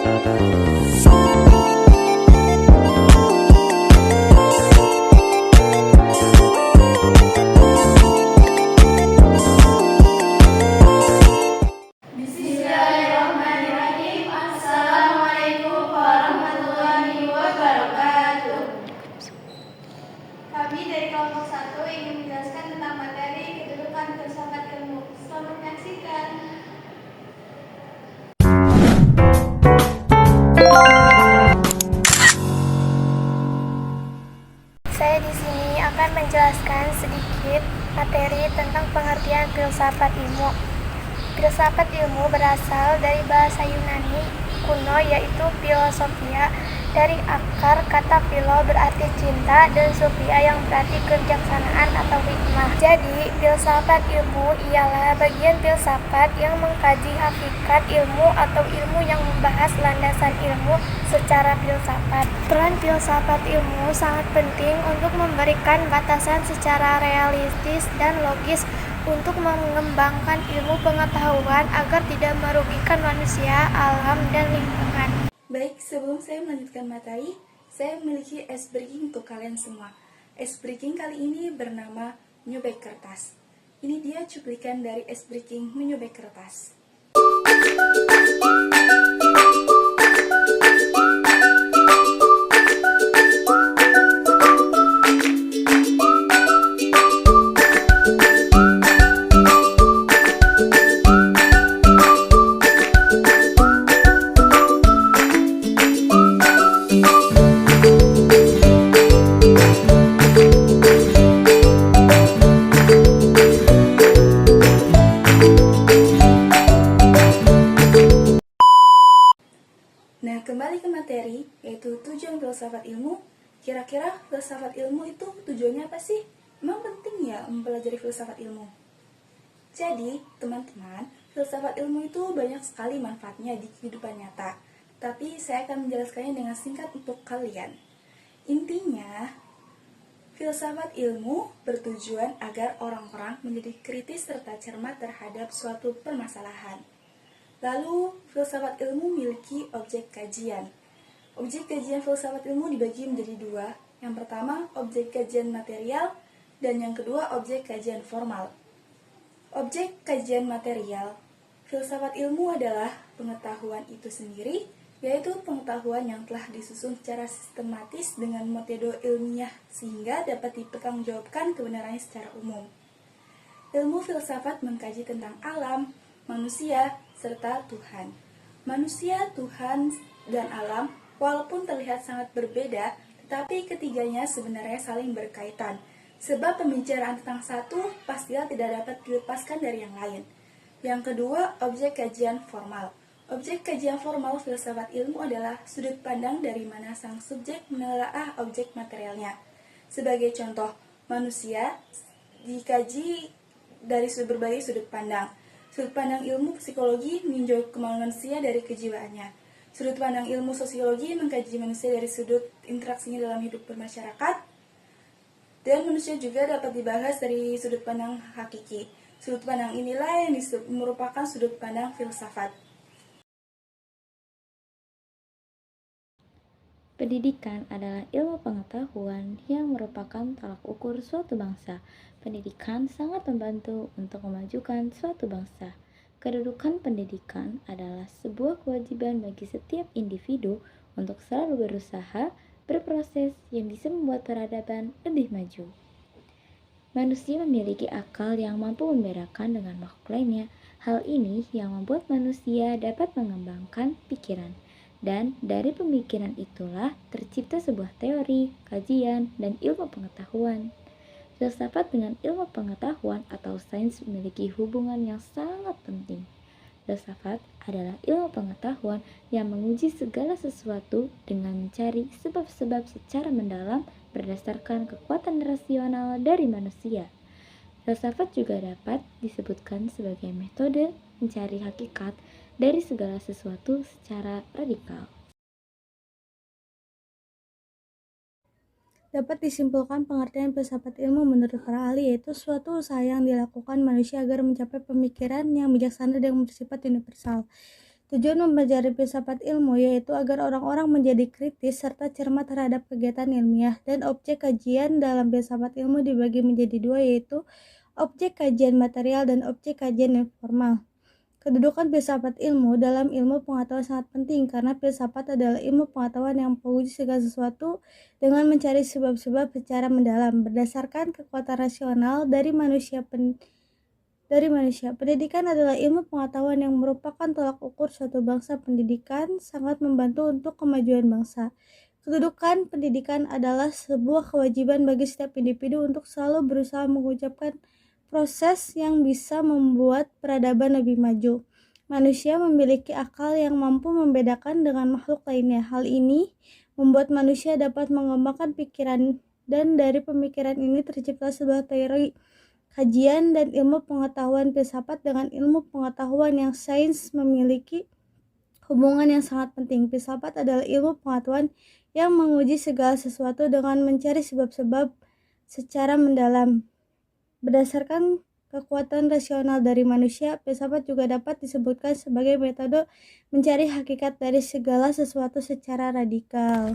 Bismillahirrahmanirrahim. Assalamualaikum warahmatullahi wabarakatuh. Kami dari kelompok 1 ingin menjelaskan tentang materi kedudukan filsafat ilmu. Selamat menyaksikan. Saya di sini akan menjelaskan sedikit materi tentang pengertian filsafat ilmu. Filsafat ilmu berasal dari bahasa Yunani kuno yaitu filosofia. Dari akar kata philo berarti cinta dan sophia yang berarti kebijaksanaan atau hikmah. Jadi, filsafat ilmu ialah bagian filsafat yang mengkaji hakikat ilmu atau ilmu yang membahas landasan ilmu secara filsafat. Peran filsafat ilmu sangat penting untuk memberikan batasan secara realistis dan logis untuk mengembangkan ilmu pengetahuan agar tidak merugikan manusia, alam, dan lingkungan. Baik, sebelum saya melanjutkan materi, saya memiliki ice breaking untuk kalian semua. Ice breaking kali ini bernama menyobek kertas. Ini dia cuplikan dari ice breaking menyobek kertas. Nah, kembali ke materi, yaitu tujuan filsafat ilmu. Kira-kira filsafat ilmu itu tujuannya apa sih? Memang penting ya mempelajari filsafat ilmu. Jadi, teman-teman, filsafat ilmu itu banyak sekali manfaatnya di kehidupan nyata. Tapi saya akan menjelaskannya dengan singkat untuk kalian. Intinya, filsafat ilmu bertujuan agar orang-orang menjadi kritis serta cermat terhadap suatu permasalahan. Lalu, filsafat ilmu memiliki objek kajian. Objek kajian filsafat ilmu dibagi menjadi dua. Yang pertama, objek kajian material, dan yang kedua, objek kajian formal. Objek kajian material, filsafat ilmu adalah pengetahuan itu sendiri, yaitu pengetahuan yang telah disusun secara sistematis dengan metode ilmiah sehingga dapat dipertanggungjawabkan kebenarannya secara umum. Ilmu filsafat mengkaji tentang alam, manusia, serta Tuhan. Manusia, Tuhan, dan alam walaupun terlihat sangat berbeda, tetapi ketiganya sebenarnya saling berkaitan. Sebab pembicaraan tentang satu pastilah tidak dapat dilepaskan dari yang lain. Yang kedua, objek kajian formal. Objek kajian formal filsafat ilmu adalah sudut pandang dari mana sang subjek menelaah objek materialnya. Sebagai contoh, manusia dikaji dari berbagai sudut pandang. Sudut pandang ilmu psikologi meninjau kemauan manusia dari kejiwaannya. Sudut pandang ilmu sosiologi mengkaji manusia dari sudut interaksinya dalam hidup bermasyarakat. Dan manusia juga dapat dibahas dari sudut pandang hakiki. Sudut pandang inilah yang merupakan sudut pandang filsafat. Pendidikan adalah ilmu pengetahuan yang merupakan tolak ukur suatu bangsa. Pendidikan sangat membantu untuk memajukan suatu bangsa. Kedudukan pendidikan adalah sebuah kewajiban bagi setiap individu untuk selalu berusaha, berproses yang bisa membuat peradaban lebih maju. Manusia memiliki akal yang mampu membedakan dengan makhluk lainnya. Hal ini yang membuat manusia dapat mengembangkan pikiran. Dan dari pemikiran itulah tercipta sebuah teori, kajian, dan ilmu pengetahuan. Filsafat dengan ilmu pengetahuan atau sains memiliki hubungan yang sangat penting. Filsafat adalah ilmu pengetahuan yang menguji segala sesuatu dengan mencari sebab-sebab secara mendalam berdasarkan kekuatan rasional dari manusia. Filsafat juga dapat disebutkan sebagai metode mencari hakikat dari segala sesuatu secara radikal. Dapat disimpulkan pengertian filsafat ilmu menurut para ahli yaitu suatu usaha yang dilakukan manusia agar mencapai pemikiran yang bijaksana dan bersifat universal. Tujuan mempelajari filsafat ilmu yaitu agar orang-orang menjadi kritis serta cermat terhadap kegiatan ilmiah, dan objek kajian dalam filsafat ilmu dibagi menjadi dua, yaitu objek kajian material dan objek kajian informal. Kedudukan filsafat ilmu dalam ilmu pengetahuan sangat penting karena filsafat adalah ilmu pengetahuan yang menguji segala sesuatu dengan mencari sebab-sebab secara mendalam berdasarkan kekuatan rasional dari manusia. Pendidikan adalah ilmu pengetahuan yang merupakan tolak ukur suatu bangsa. Pendidikan sangat membantu untuk kemajuan bangsa. Kedudukan pendidikan adalah sebuah kewajiban bagi setiap individu untuk selalu berusaha mengucapkan proses yang bisa membuat peradaban lebih maju. Manusia memiliki akal yang mampu membedakan dengan makhluk lainnya. Hal ini membuat manusia dapat mengembangkan pikiran, dan dari pemikiran ini tercipta sebuah teori kajian dan ilmu pengetahuan. Filsafat dengan ilmu pengetahuan yang sains memiliki hubungan yang sangat penting. Filsafat adalah ilmu pengetahuan yang menguji segala sesuatu dengan mencari sebab-sebab secara mendalam. Berdasarkan kekuatan rasional dari manusia, filsafat juga dapat disebutkan sebagai metode mencari hakikat dari segala sesuatu secara radikal.